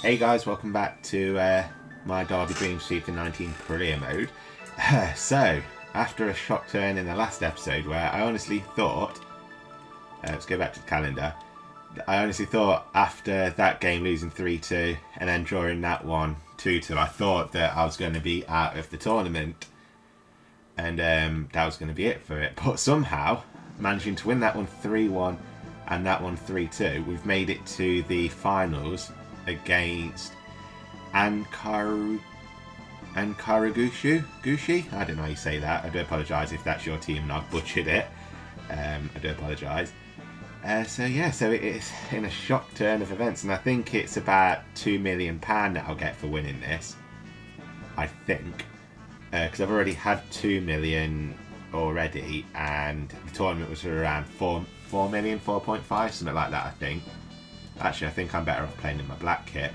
Hey guys, welcome back to my Derby Dreams FIFA 19 career mode. So, after a shock turn in the last episode where I honestly thought, let's go back to the calendar, I honestly thought after that game losing 3-2 and then drawing that one 2-2, I thought that I was going to be out of the tournament and that was going to be it for it. But somehow, managing to win that one 3-1 and that one 3-2, we've made it to the finals against Gushi? I don't know how you say that. I do apologise if that's your team and I've butchered it. I do apologise. So it is in a shock turn of events, and I think it's about £2 million that I'll get for winning this. I think. Because I've already had 2 million already, and the tournament was around 4 million, 4.5, something like that, I think. Actually, I think I'm better off playing in my black kit,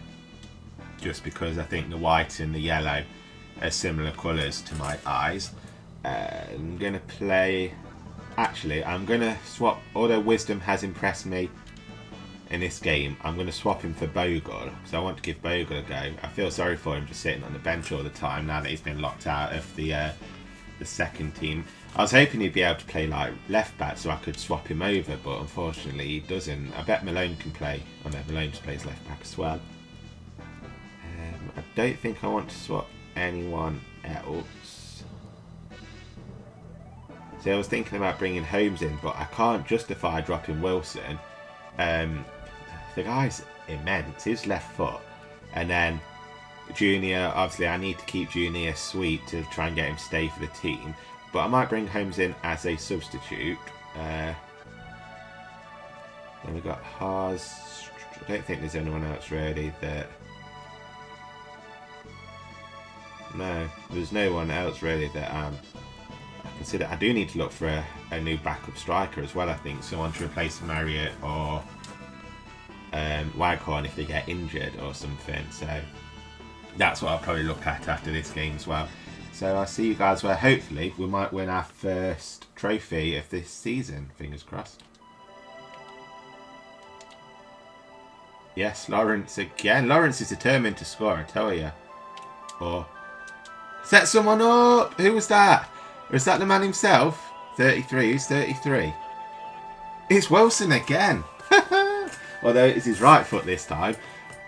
just because I think the white and the yellow are similar colours to my eyes. I'm going to play... Actually, I'm going to swap... Although Wisdom has impressed me in this game, I'm going to swap him for Bogle, because I want to give Bogle a go. I feel sorry for him just sitting on the bench all the time, now that he's been locked out of the second team. I was hoping he'd be able to play like left back so I could swap him over, but unfortunately he doesn't. I bet Malone can play. Oh no, Malone just plays left back as well. I don't think I want to swap anyone else. So I was thinking about bringing Holmes in, but I can't justify dropping Wilson. The guy's immense, his left foot. And then Junior, obviously I need to keep Junior sweet to try and get him to stay for the team. But I might bring Holmes in as a substitute. Then we've got Haas. I don't think there's anyone else really that... No, there's no one else really that I consider. I do need to look for a new backup striker as well, I think. Someone to replace Marriott or Waghorn if they get injured or something. So that's what I'll probably look at after this game as well. So I'll see you guys where hopefully we might win our first trophy of this season. Fingers crossed. Yes, Lawrence again. Lawrence is determined to score, I tell you. Or set someone up. Who was that? Was that the man himself? 33. Who's 33? It's Wilson again. Although it's his right foot this time.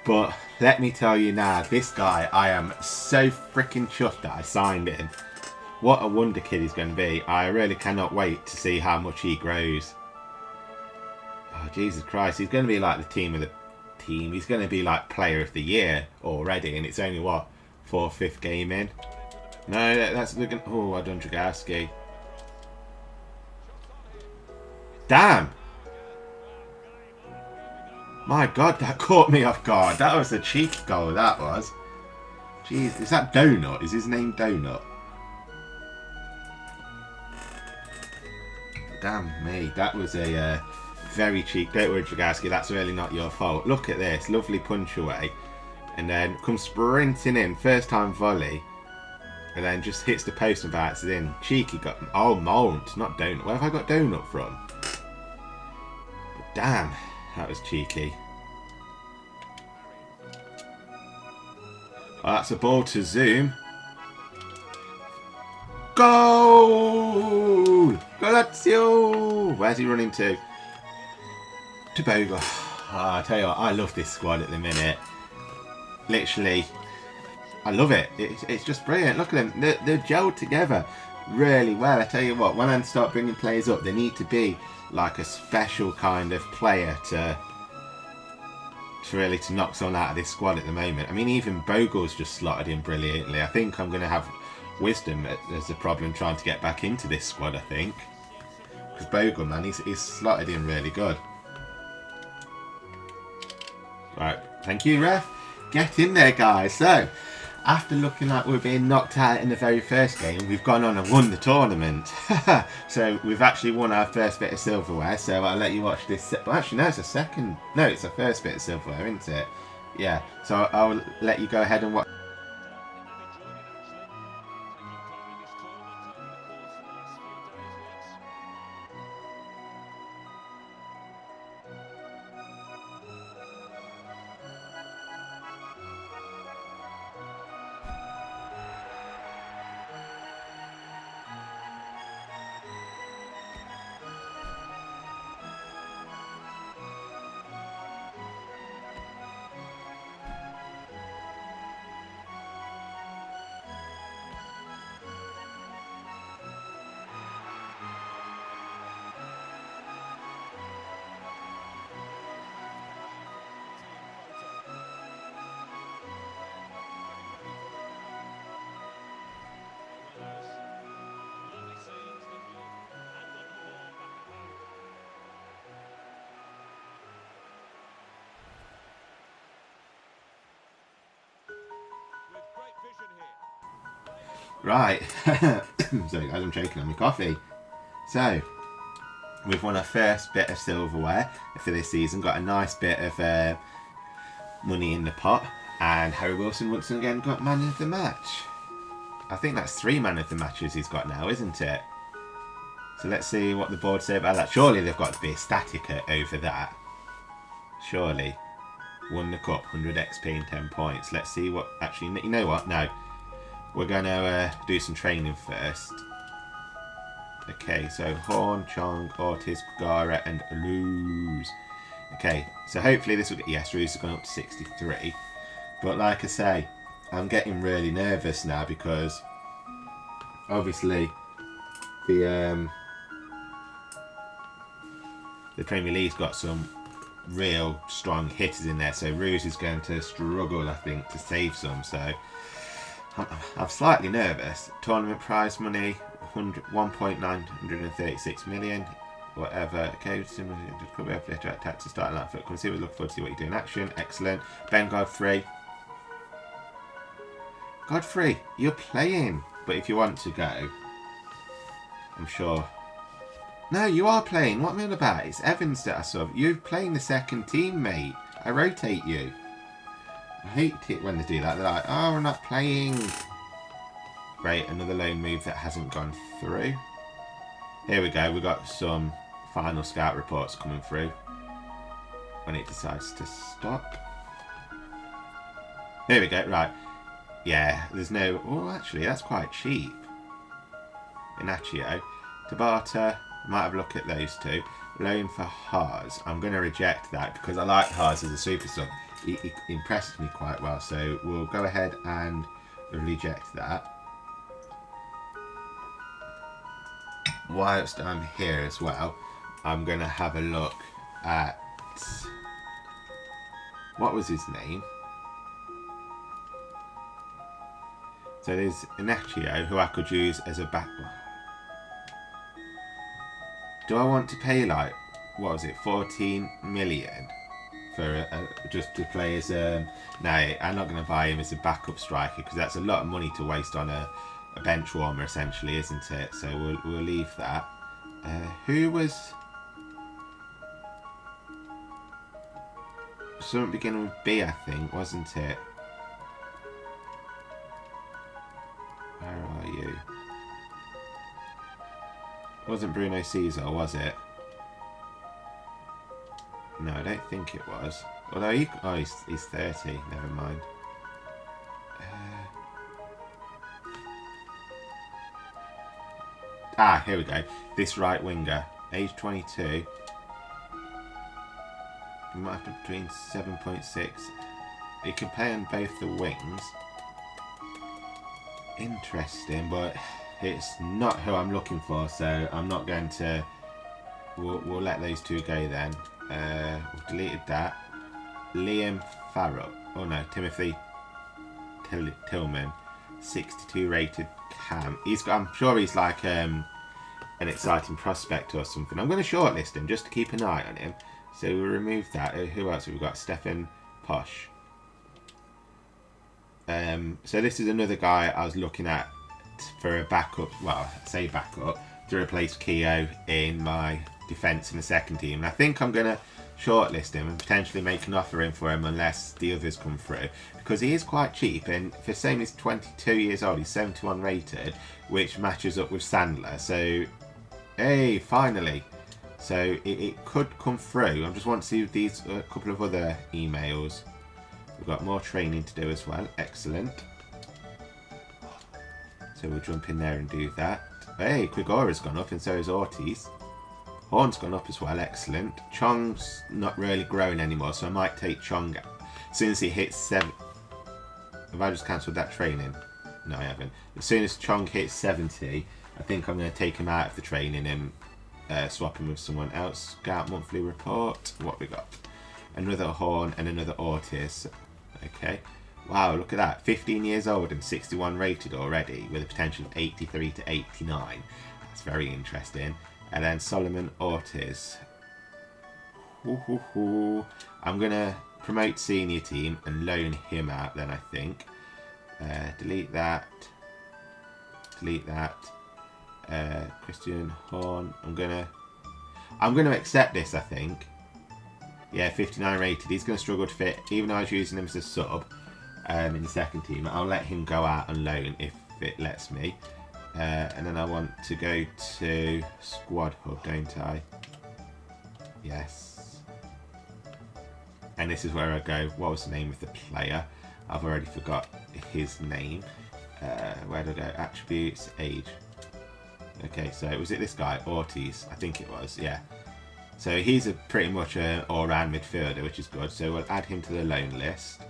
But let me tell you now, this guy, I am so freaking chuffed that I signed him. What a wonder kid he's going to be. I really cannot wait to see how much he grows. Oh, Jesus Christ. He's going to be like the team of the team. He's going to be like player of the year already. And it's only, what, 4th, 5th game in? No, that's looking... Oh, I done Dragowski. Damn! My God, that caught me off guard. That was a cheeky goal, that was. Jeez, is that Donut? Is his name Donut? Damn me, that was a very cheeky... Don't worry, Dragowski, that's really not your fault. Look at this, lovely punch away. And then comes sprinting in, first time volley. And then just hits the post and bats it in. Cheeky got... Oh, Mount, not Donut. Where have I got Donut from? But damn. That was cheeky. Oh, that's a ball to Zoom. Goal! Golazio! Where's he running to? To Bogle. Oh, I tell you what, I love this squad at the minute. Literally, I love it. It's just brilliant. Look at them. They're gelled together really well. I tell you what, when I start bringing players up, they need to be like a special kind of player to really knock someone out of this squad at the moment. I mean, even Bogle's just slotted in brilliantly. I think I'm going to have Wisdom as a problem trying to get back into this squad, I think. Because Bogle, man, he's slotted in really good. Right, thank you, ref. Get in there, guys. So, after looking like we're being knocked out in the very first game, we've gone on and won the tournament. So we've actually won our first bit of silverware, so I'll let you watch this. Well, actually, no, it's a second. No, it's the first bit of silverware, isn't it? Yeah, so I'll let you go ahead and watch. Right. Sorry guys, I'm choking on my coffee. So, we've won our first bit of silverware for this season. Got a nice bit of money in the pot. And Harry Wilson once again got man of the match. I think that's 3 man of the matches he's got now, isn't it? So let's see what the board say about that. Surely they've got to be ecstatic over that. Surely. Won the cup, 100 XP and 10 points. Let's see what... Actually, you know what? No. We're going to do some training first. Okay, so Horn, Chong, Ortiz, Gara and Luz. Okay, so hopefully this will get... Yes, Luz has gone up to 63. But like I say, I'm getting really nervous now because obviously the Premier League's got some real strong hitters in there, so Ruse is going to struggle, I think, to save some. So I'm slightly nervous. Tournament prize money 1.936 million, whatever. Okay, could be a flitter attack to start that foot. Come see, we look forward to see what you do in action. Excellent. Ben Godfrey. Godfrey, you're playing, but if you want to go, I'm sure. No, you are playing. What am I on about? It's Evans that I saw. You're playing the second team, mate. I rotate you. I hate it when they do that. They're like, oh, we're not playing. Great, another loan move that hasn't gone through. Here we go. We've got some final scout reports coming through when it decides to stop. Here we go. Right. Yeah, there's no... Oh, actually, that's quite cheap. Inacio. Tabata. Might have a look at those two. Loan for Haas. I'm going to reject that because I like Haas as a super sub. He impressed me quite well. So we'll go ahead and reject that. Whilst I'm here as well, I'm going to have a look at... What was his name? So there's Inacio, who I could use as a back... Do I want to pay, like, what was it, 14 million for just to play as no, I'm not going to buy him as a backup striker because that's a lot of money to waste on a bench warmer, essentially, isn't it? So we'll leave that. Who was... Something beginning with B, I think, wasn't it? Where are you? It wasn't Bruno Caesar, was it? No, I don't think it was. Although he's 30. Never mind. Here we go. This right winger, age 22. He might have to between 7.6. He can play on both the wings. Interesting, but it's not who I'm looking for, so I'm not going to... We'll let those two go then. We've deleted that. Liam Farrell. Oh no, Timothy Tillman. 62 rated cam. He's got, I'm sure he's like an exciting prospect or something. I'm going to shortlist him just to keep an eye on him. So we'll remove that. Who else have we got? Stefan Posh. So this is another guy I was looking at for a backup, well, I say backup, to replace Keogh in my defence in the second team. And I think I'm going to shortlist him and potentially make an offer in for him unless the others come through. Because he is quite cheap, and for saying he's 22 years old, he's 71 rated, which matches up with Sandler. So, hey, finally. So it could come through. I just want to see these a couple of other emails. We've got more training to do as well. Excellent. So we'll jump in there and do that. Hey, Quigora's gone up and so has Ortiz. Horn's gone up as well. Excellent. Chong's not really growing anymore, so I might take Chong as soon as he hits 7. Have I just cancelled that training? No, I haven't. As soon as Chong hits 70, I think I'm going to take him out of the training and swap him with someone else. Scout monthly report. What we got? Another Horn and another Ortiz. Okay. Wow, look at that. 15 years old and 61 rated already with a potential of 83 to 89. That's very interesting. And then Solomon Ortiz. I'm going to promote senior team and loan him out then, I think. Delete that. delete that. Christian Horn. I'm gonna accept this, I think. Yeah, 59 rated. He's gonna struggle to fit, even though I was using him as a sub in the second team. I'll let him go out on loan if it lets me. And then I want to go to Squad Hub, don't I? Yes. And this is where I go. What was the name of the player? I've already forgot his name. Where do I go? Attributes, age. Okay, so was it this guy? Ortiz, I think it was, yeah. So he's pretty much an all-round midfielder, which is good. So we'll add him to the loan list.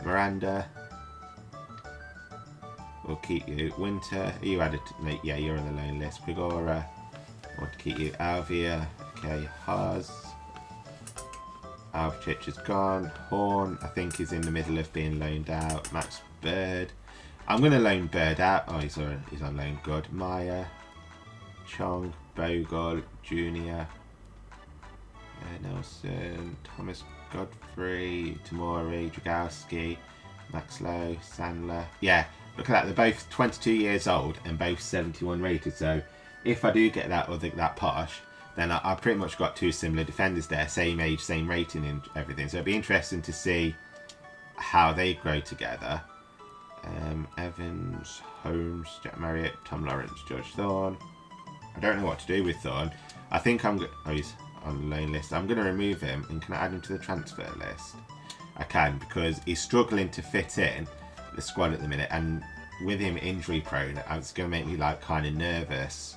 Miranda. We'll keep you. Winter, are you added? No, yeah, you're on the loan list. Grigora, I want to keep you. Alvia, okay. Haas. Alvchich is gone. Horn, I think, is in the middle of being loaned out. Max Bird. I'm going to loan Bird out. Oh, he's on loan. Good. Maya. Chong. Bogle. Junior. Nelson. Thomas Godfrey. Tamori. Dragowski. Max Lowe. Sandler. Yeah. Look at that, they're both 22 years old and both 71 rated, so if I do get that posh, then I pretty much got two similar defenders there, same age, same rating and everything, so it'd be interesting to see how they grow together. Evans, Holmes, Jack Marriott, Tom Lawrence, George Thorne. I don't know what to do with Thorne. I think he's on the loan list. I'm going to remove him, and can I add him to the transfer list? I can, because he's struggling to fit in the squad at the minute, and with him injury prone, it's going to make me like kind of nervous.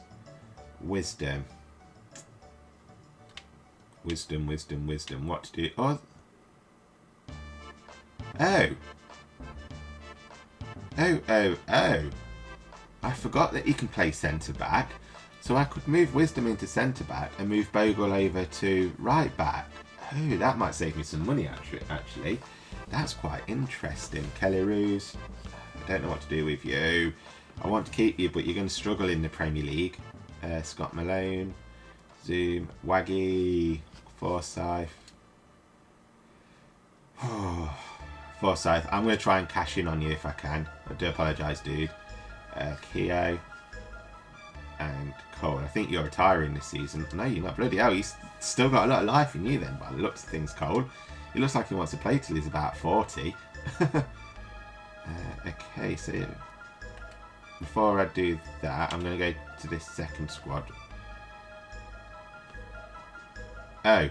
Wisdom. What to do? Oh. I forgot that he can play centre back, so I could move Wisdom into centre back and move Bogle over to right back. Oh, that might save me some money actually. That's quite interesting. Kelly Roos, I don't know what to do with you. I want to keep you, but you're going to struggle in the Premier League. Scott Malone, Zoom, Waggy, Forsyth. Forsyth, I'm going to try and cash in on you if I can. I do apologise, dude. Keogh and Cole. I think you're retiring this season. No, you're not. Bloody hell, he's still got a lot of life in you then, by the looks of things, Cole. He looks like he wants to play till he's about 40. Okay, so before I do that, I'm going to go to this second squad. Oh.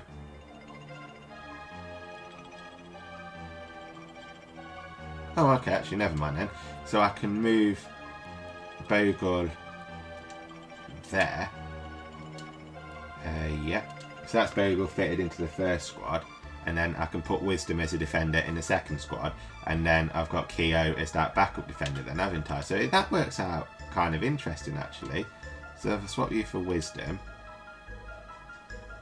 Oh, okay, actually, never mind then. So I can move Bogle there. Yep. So that's Bogle fitted into the first squad. And then I can put Wisdom as a defender in the second squad. And then I've got Keogh as that backup defender then, haven't I? So that works out kind of interesting, actually. So if I swap you for Wisdom.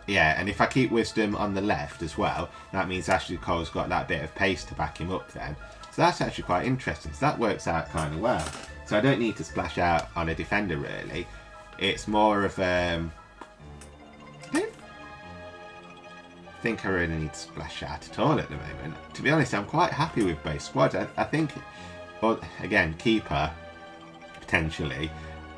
Yeah, and if I keep Wisdom on the left as well, that means Ashley Cole's got that bit of pace to back him up then. So that's actually quite interesting. So that works out kind of well. So I don't need to splash out on a defender, really. It's more of I think I really need to splash out at all at the moment. To be honest, I'm quite happy with both squads. I think, well, again, keeper, potentially,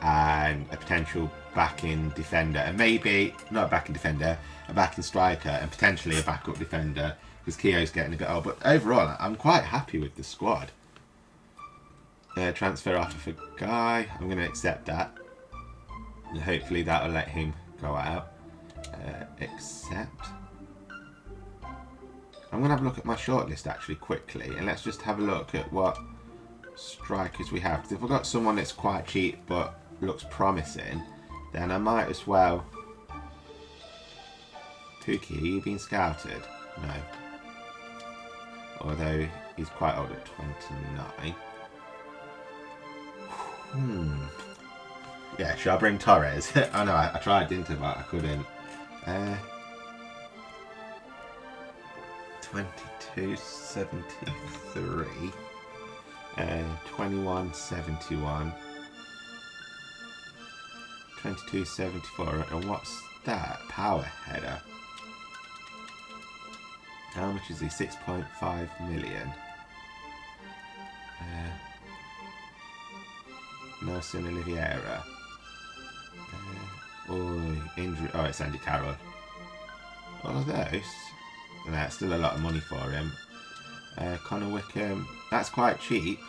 and a potential backing defender, and maybe, not a backing defender, a backing striker, and potentially a backup defender, because Keogh's getting a bit old. But overall, I'm quite happy with the squad. Transfer offer for Guy. I'm going to accept that. And hopefully that'll let him go out. Accept. I'm going to have a look at my shortlist actually quickly, and let's just have a look at what strikers we have. Because if I've got someone that's quite cheap but looks promising, then I might as well. Tuki, are you being scouted? No. Although he's quite old at 29. Yeah, should I bring Torres? Oh no, I tried, didn't I? But I couldn't. 22.73. 21.71. 22.74. And what's that? Power header. How much is he? 6.5 million. Nelson Oliveira. Injury. Oh, it's Andy Carroll. All those. And that's still a lot of money for him. Connor Wickham. That's quite cheap.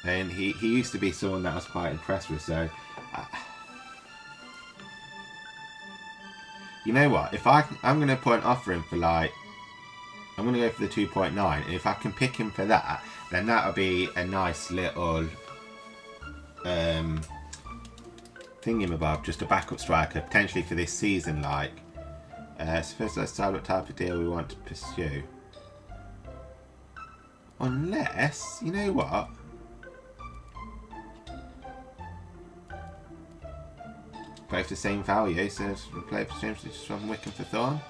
And he used to be someone that I was quite impressed with. So, you know what? If I'm going to put an offer in for like, I'm going to go for the 2.9. And if I can pick him for that, then that'll be a nice little thingamabob, just a backup striker potentially for this season. Like, so first let's decide what type of deal we want to pursue. Unless, you know what? Both the same value, so let's replace James from Wickham for Thorn.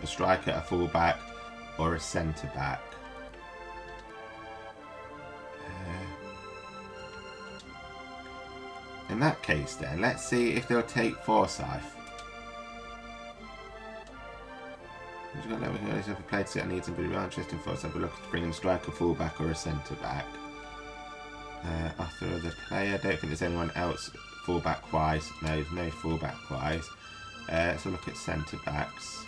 A striker, a fullback, or a centre back. In that case, then let's see if they'll take Forsyth. We can always have a player to set needs and be real interesting for us. We're looking to bring in a striker, fullback, or a centre back. After the player, I don't think there's anyone else fullback wise. No, there's no fullback wise. So look at centre backs.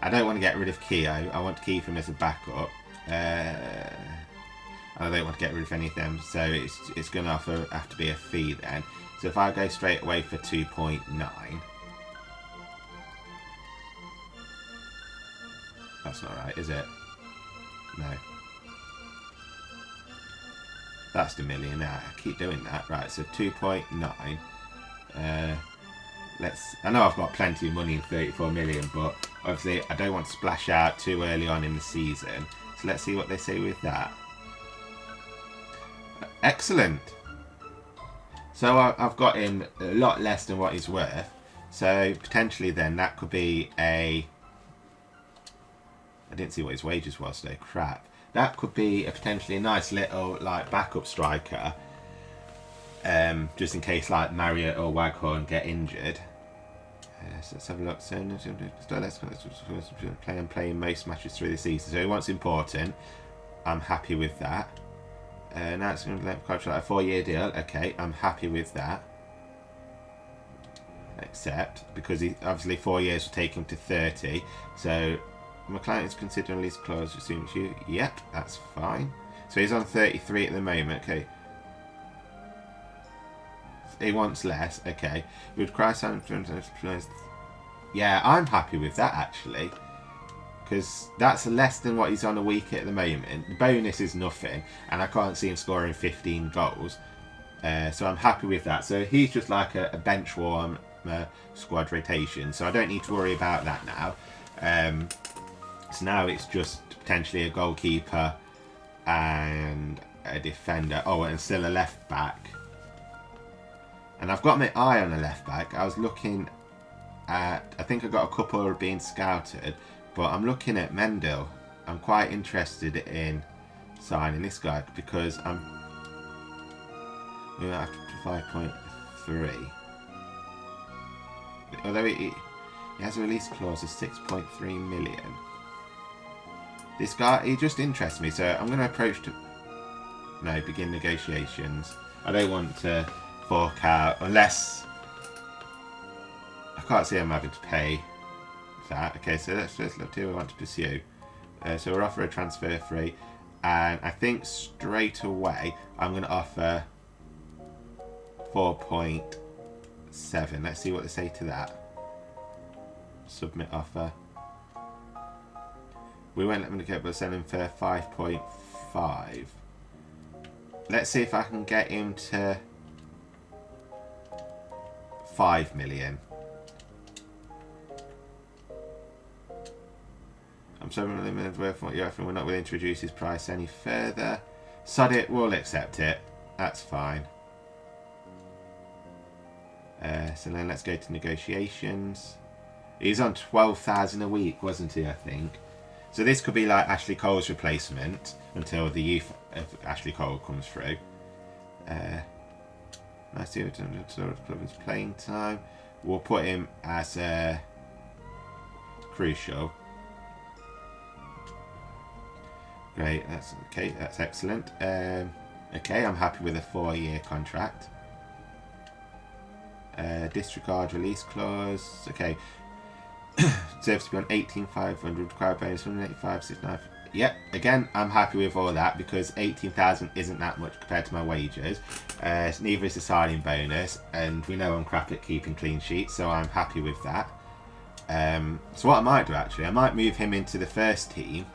I don't want to get rid of Keogh. I want to keep him as a backup. I don't want to get rid of any of them, so it's going to have to be a fee then. So if I go straight away for 2.9. That's not right, is it? No. That's the million. I keep doing that. Right, so 2.9. I know I've got plenty of money in 34 million, but obviously I don't want to splash out too early on in the season. So let's see what they say with that. Excellent. So I've got him a lot less than what he's worth. So potentially then that could be a... I didn't see what his wages was today. Crap. That could be a potentially a nice little like backup striker. Just in case like Marriott or Waghorn get injured. So let's have a look. So let's play most matches through the season. So what's important? I'm happy with that. Now it's going to let contract a 4-year deal. Okay, I'm happy with that. Except because he obviously 4 years will take him to 30. So my client is considering lease clause. Assumes you. Yep, that's fine. So he's on 33 at the moment. Okay. He wants less. Okay. Would Christ yeah, I'm happy with that actually. Because that's less than what he's on a week at the moment. The bonus is nothing. And I can't see him scoring 15 goals. So I'm happy with that. So he's just like a bench warm squad rotation. So I don't need to worry about that now. So now it's just potentially a goalkeeper and a defender. Oh, and still a left back. And I've got my eye on a left back. I was looking at... I think I got a couple being scouted. But I'm looking at Mendel. I'm quite interested in signing this guy because I'm... after 5.3. Although he has a release clause of 6.3 million. This guy, he just interests me. So I'm going to approach... begin negotiations. I don't want to fork out unless... I can't see him having to pay that. Okay, so let's first look who we want to pursue. So we'll offer a transfer free. And I think straight away I'm going to offer 4.7. Let's see what they say to that. Submit offer. We won't let them get, but send him for 5.5. Let's see if I can get him to 5 million. I'm sorry, we're limited worth what you're offering. We're not willing to reduce his price any further. Sod it, we'll accept it. That's fine. So then let's go to negotiations. He's on 12,000 a week, wasn't he, I think? So this could be like Ashley Cole's replacement until the youth of Ashley Cole comes through. Nice to his playing time. We'll put him as crucial. Great, that's okay, that's excellent. Okay, I'm happy with a 4-year contract. Disregard release clause. Okay. Deserves to be on 18,500, required bonus 185, 69. Yep, again, I'm happy with all that because 18,000 isn't that much compared to my wages. Neither is the signing bonus, and we know I'm crap at keeping clean sheets, so I'm happy with that. So what I might do actually, I might move him into the first team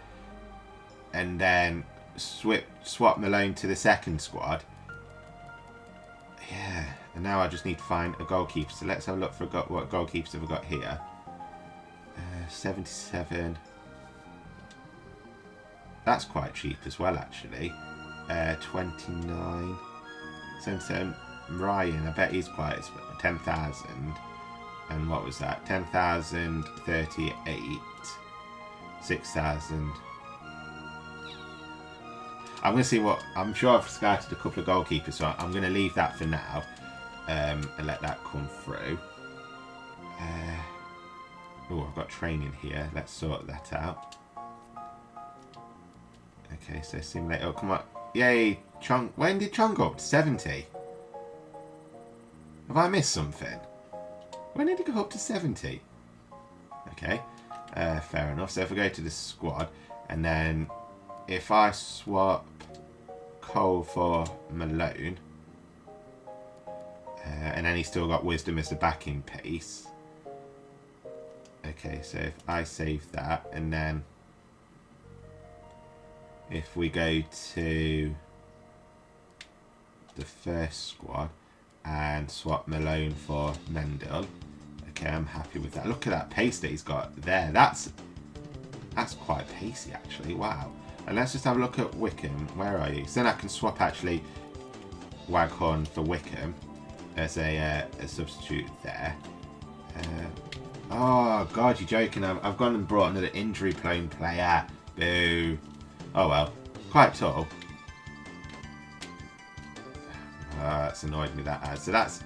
and then swap Malone to the second squad. Yeah, and now I just need to find a goalkeeper. So let's have a look for what goalkeepers have we got here. 77. That's quite cheap as well, actually. 29. 77. Ryan, I bet he's quite 10,000. And what was that? 10,038. 6,000. I'm going to see what... I'm sure I've scouted a couple of goalkeepers, so I'm going to leave that for now. And let that come through. Oh, I've got training here. Let's sort that out. Okay, so simulate. Oh, come on. Yay, Chung. When did Chung go up to 70? Have I missed something? When did he go up to 70? Okay, fair enough. So if we go to the squad, and then if I swap Cole for Malone, and then he's still got Wisdom as the backing piece. Okay, so if I save that, and then if we go to the first squad and swap Malone for Mendel, okay, I'm happy with that. Look at that pace that he's got there. That's quite pacey, actually. Wow. And let's just have a look at Wickham. Where are you? So then I can swap actually Waghorn for Wickham as a substitute there. Oh God, you're joking! I've gone and brought another injury-prone player. Boo. Oh well, quite tall. That's annoyed me, that has. So that's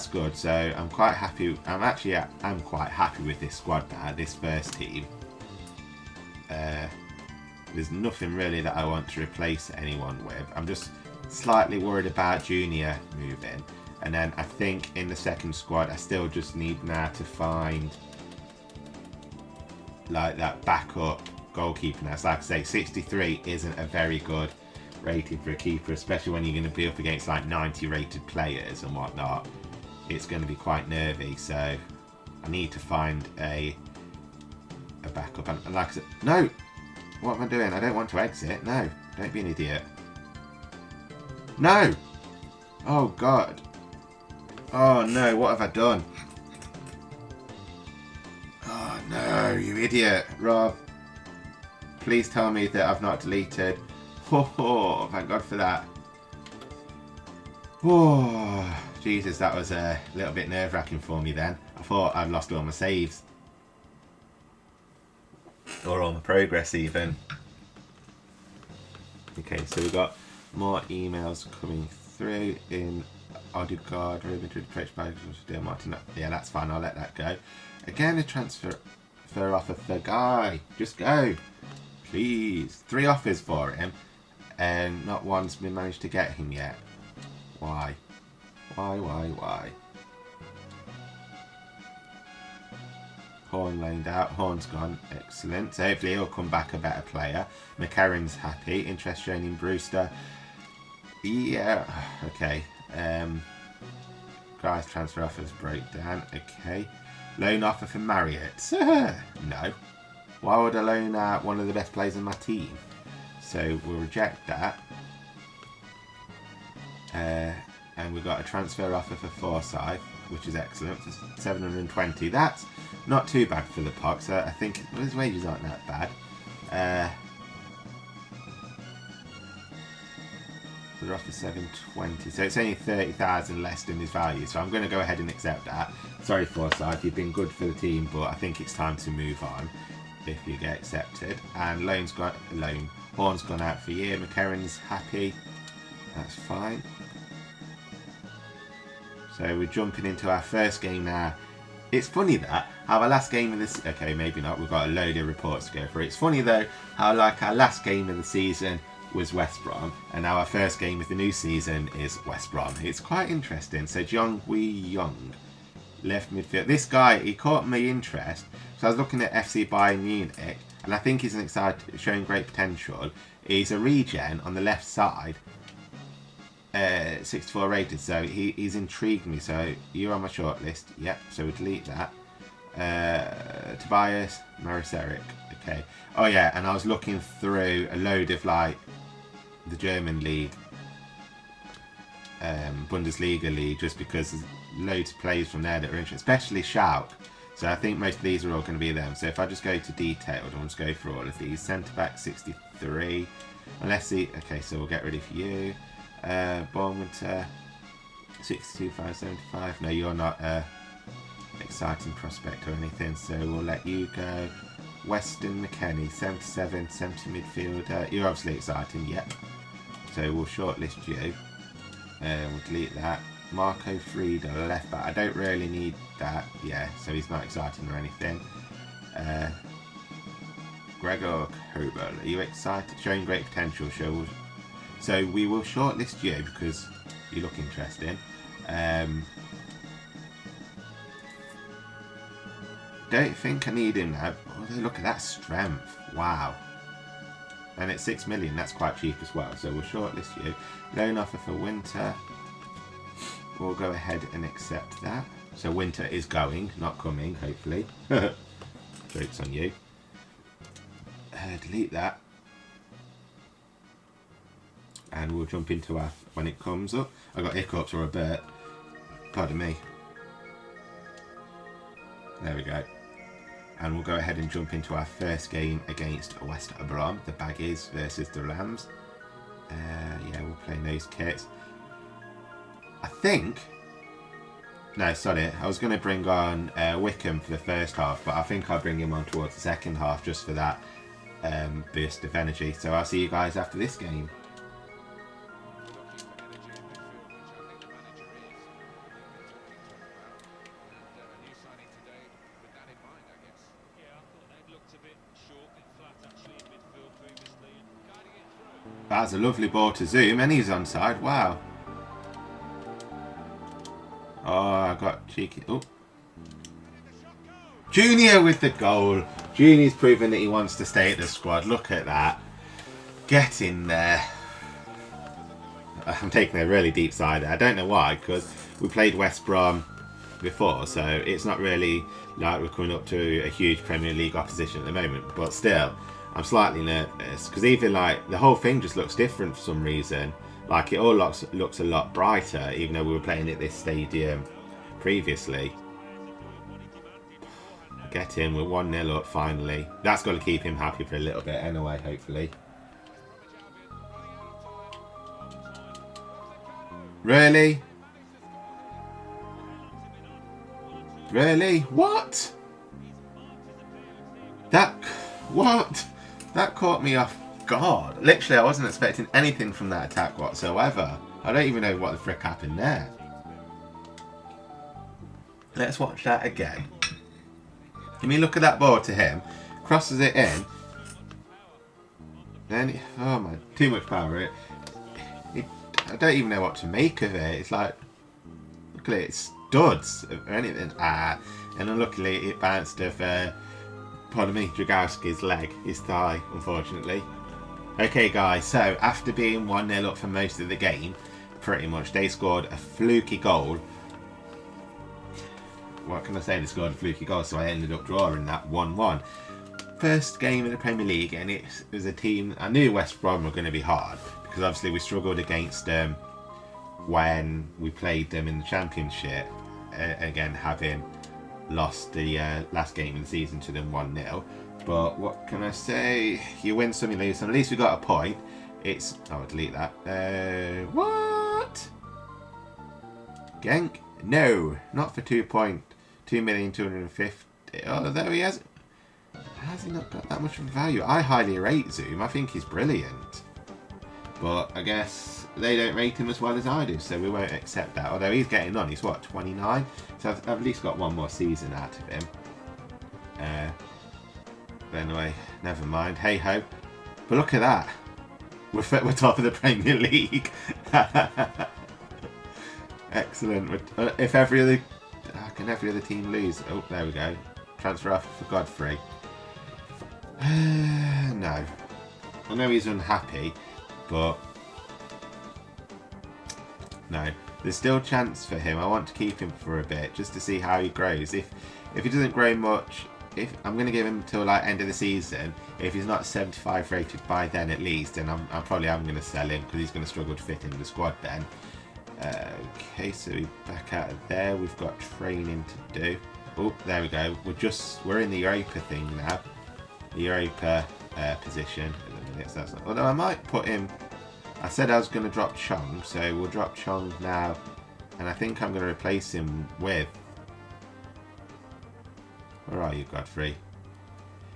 good. So I'm quite happy. I'm quite happy with this squad now. This first team. There's nothing really that I want to replace anyone with. I'm just slightly worried about Junior moving. And then I think in the second squad, I still just need now to find like that backup goalkeeper now. So like I say, 63 isn't a very good rating for a keeper, especially when you're going to be up against like 90 rated players and whatnot. It's going to be quite nervy. So I need to find a backup. And like I said, no! What am I doing? I don't want to exit. No, don't be an idiot. No! Oh God. Oh no, what have I done? Oh no, you idiot. Rob, please tell me that I've not deleted. Oh, thank God for that. Oh, Jesus, that was a little bit nerve-wracking for me then. I thought I'd lost all my saves. Or all my progress even. Okay, so we've got more emails coming through in Odegaard, Real Madrid approached by Martin. Yeah, that's fine, I'll let that go. Again, a transfer offer for Guy. Just go. Please. 3 offers for him, and not one's been managed to get him yet. Why? Why? Horn loaned out. Horn's gone. Excellent. So hopefully he'll come back a better player. McCarran's happy. Interest shown in Brewster. Yeah. Okay. Guy's transfer offers breakdown. Okay. Loan offer for Marriott. No. Why would I loan out one of the best players in my team? So we'll reject that. And we've got a transfer offer for Forsyth, which is excellent, for 720. That's not too bad for the Pox. So I think his wages aren't that bad. We're off for 720, so it's only 30,000 less than his value. So I'm going to go ahead and accept that. Sorry, Forsyth, you've been good for the team, but I think it's time to move on if you get accepted. And Horn's gone out for a year. McCarran's happy. That's fine. So we're jumping into our first game now It's funny that how our last game of this... Okay, maybe not. We've got a load of reports to go through. It's funny, though, how like our last game of the season was West Brom, and now our first game of the new season is West Brom. It's quite interesting. So, Jong Wee Young, left midfield. This guy, he caught my interest. So I was looking at FC Bayern Munich, and I think he's an exciting, showing great potential. He's a regen on the left side. 64 rated, so he's intrigued me. So you're on my shortlist. Yep, so we'll delete that. Tobias Mariseric. Okay. Oh yeah, and I was looking through a load of like the German league, Bundesliga league, just because there's loads of players from there that are interesting, especially Schalke. So I think most of these are all going to be them. So if I just go to detailed, I'll just go through all of these. Centre back 63. Unless he... Okay, so we'll get rid of you. Bornwinter 62, 575. No, you're not exciting prospect or anything, so we'll let you go. Weston McKennie 77, centre midfielder. You're obviously exciting, yep. So we'll shortlist you. We'll delete that. Marco Frieda, left back. I don't really need that. Yeah, so he's not exciting or anything. Gregor Kobel, are you excited? Showing great potential. So we will shortlist you because you look interesting. Don't think I need him now. Oh, look at that strength. Wow. And it's 6 million. That's quite cheap as well. So we'll shortlist you. Loan offer for Winter. We'll go ahead and accept that. So Winter is going, not coming, hopefully. Joke's on you. Delete that. And we'll jump into our... When it comes up. I got hiccups or a burp. Pardon me. There we go. And we'll go ahead and jump into our first game against West Brom. The Baggies versus the Rams. Yeah, we'll play those kits. I think... No, sorry. I was going to bring on Wickham for the first half, but I think I'll bring him on towards the second half just for that burst of energy. So I'll see you guys after this game. That's a lovely ball to Zoom, and he's onside. Wow. Oh, I got cheeky. Oh. Junior with the goal. Junior's proven that he wants to stay at the squad. Look at that. Get in there. I'm taking a really deep side there. I don't know why, because we played West Brom before, so it's not really like we're coming up to a huge Premier League opposition at the moment. But still, I'm slightly nervous because even like the whole thing just looks different for some reason. Like it all looks a lot brighter, even though we were playing at this stadium previously. Get in, we're 1-0 up finally. That's got to keep him happy for a little bit anyway, hopefully. Really? Really? What? What? That caught me off guard. Literally, I wasn't expecting anything from that attack whatsoever. I don't even know what the frick happened there. Let's watch that again. Can we look at that ball to him? Crosses it in. Then, oh my, too much power. I don't even know what to make of it. It's like, look at it, it's studs or anything. And unluckily it bounced off, pardon me, Dragowski's leg, his thigh, unfortunately. Okay guys, so after being 1-0 up for most of the game, pretty much, they scored a fluky goal. What can I say? They scored a fluky goal, so I ended up drawing that 1-1. First game in the Premier League, and it was a team, I knew West Brom were going to be hard, because obviously we struggled against them when we played them in the Championship, again having lost the last game of the season to them 1-0. But what can I say? You win some, you lose some. At least we got a point. It's... Oh, I'll delete that. What? Genk? No, not for 2.2,250,000. Although he has he not got that much of a value? I highly rate Zoom. I think he's brilliant. But I guess they don't rate him as well as I do, so we won't accept that. Although he's getting on, he's what, 29? So I've at least got one more season out of him. But anyway, never mind. Hey ho. But look at that. We're top of the Premier League. Excellent. If every other... How can every other team lose? Oh, there we go. Transfer offer for Godfrey. No. I know he's unhappy, but... No. There's still a chance for him. I want to keep him for a bit, just to see how he grows. If he doesn't grow much... I'm going to give him till like end of the season. If he's not 75 rated by then at least, then I'm probably going to sell him because he's going to struggle to fit into the squad then. Okay, so we're back out of there. We've got training to do. Oh, there we go. We're in the Europa thing now. The Europa position at the minute. So that's not, although I might put him. I said I was going to drop Chong, so we'll drop Chong now, and I think I'm going to replace him with. Where are you, Godfrey?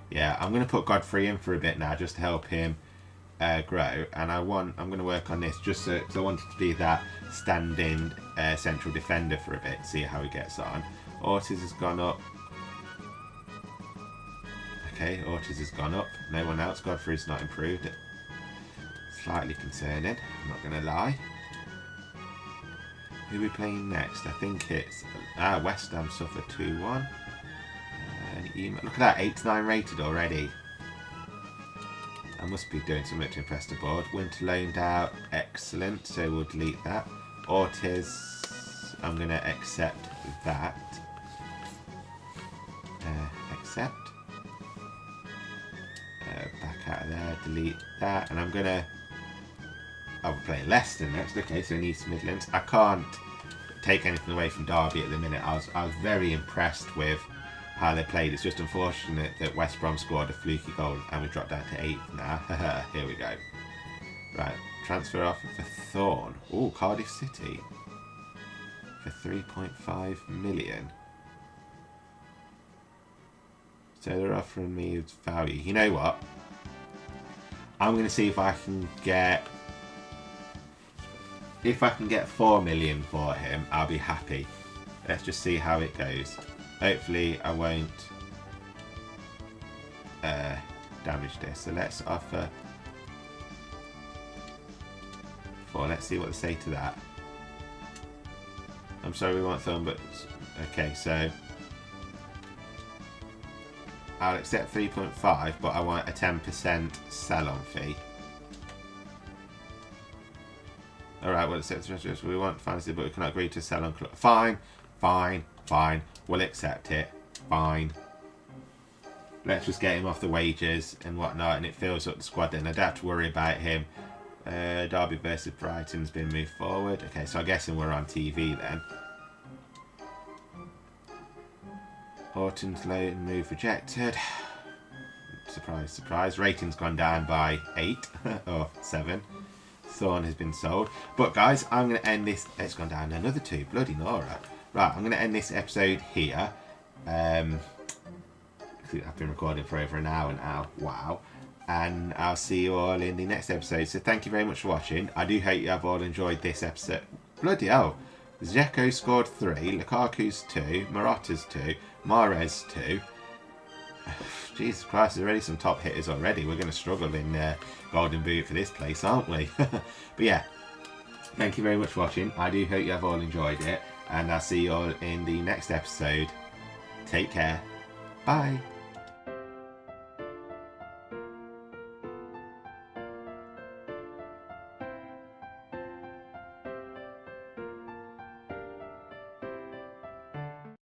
Yeah, I'm going to put Godfrey in for a bit now, just to help him grow. And I'm going to work on this just so, because I wanted to be that standing central defender for a bit, see how he gets on. Ortiz has gone up. Okay, Ortiz has gone up. No one else. Godfrey's not improved. Slightly concerning, I'm not going to lie. Who are we playing next? I think it's West Ham suffered 2-1. Look at that, 8-9 rated already. I must be doing something to impress the board. Winter loaned out, excellent, so we'll delete that. Ortiz, I'm going to accept that. Accept. Back out of there, delete that, and I'm going to... Oh, we're playing Leicester next, okay, so in East Midlands. I can't take anything away from Derby at the minute. I was very impressed with how they played. It's just unfortunate that West Brom scored a fluky goal and we dropped down to 8th now. Here we go. Right, transfer offer for Thorn. Oh, Cardiff City for 3.5 million. So they're offering me its value. You know what? I'm going to see if I can get... If I can get 4 million for him, I'll be happy. Let's just see how it goes. Hopefully I won't damage this. So let's offer 4. Let's see what they say to that. I'm sorry, we want film, but okay, so I'll accept 3.5, but I want a 10% sell-on fee. Alright, well, accept we want fantasy, but we cannot agree to sell on. Fine, fine, fine. We'll accept it. Fine. Let's just get him off the wages and whatnot, and it fills up the squad then. I don't have to worry about him. Derby versus Brighton's been moved forward. Okay, so I'm guessing we're on TV then. Horton's loan move rejected. Surprise, surprise. Rating's gone down by 8 or 7. Thorn has been sold. But guys, I'm going to end this. It's gone down another 2. Bloody Nora. Right, I'm going to end this episode here. I've been recording for over an hour now. Wow. And I'll see you all in the next episode. So thank you very much for watching. I do hope you have all enjoyed this episode. Bloody hell. Dzeko scored 3. Lukaku's 2. Marotta's 2. Mahrez 2. Jesus Christ, there's already some top hitters already. We're going to struggle in Golden Boot for this place, aren't we? But yeah, thank you very much for watching. I do hope you have all enjoyed it. And I'll see you all in the next episode. Take care. Bye.